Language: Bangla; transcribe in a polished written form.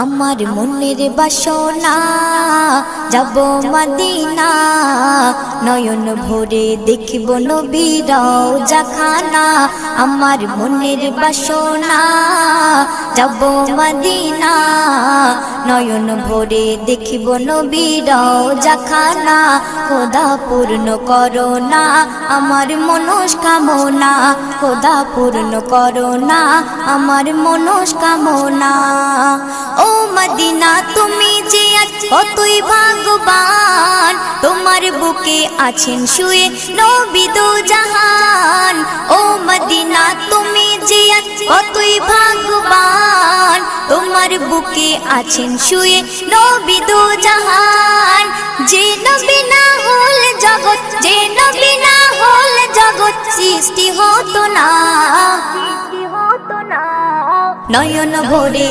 আমার মনের বাসনা যাব মদিনা, নয়ন ভরে দেখিব নবীর রওজাখানা। আমার মনের বাসনা যাব মদিনা, নয়ন ভরে দেখিব নবীর রওজাখানা। খোদা পূর্ণ করো না আমার মনস্কামনা, খোদা পূর্ণ করো না আমার মনস্কামনা। ও মদিনা তুমি যে আজ কতই ভাগ্যবান, তোমার বুকে আছেন শুয়ে নবী দো জাহান। ও মদিনা তুমি যে আজ কতই ভাগ্যবান, তোমার বুকে আছেন শুয়ে নবী দো জাহান। যে নবী না হল জগৎ, যে নবী না হল জগৎ সৃষ্টি হতো না। নয়ন ভরে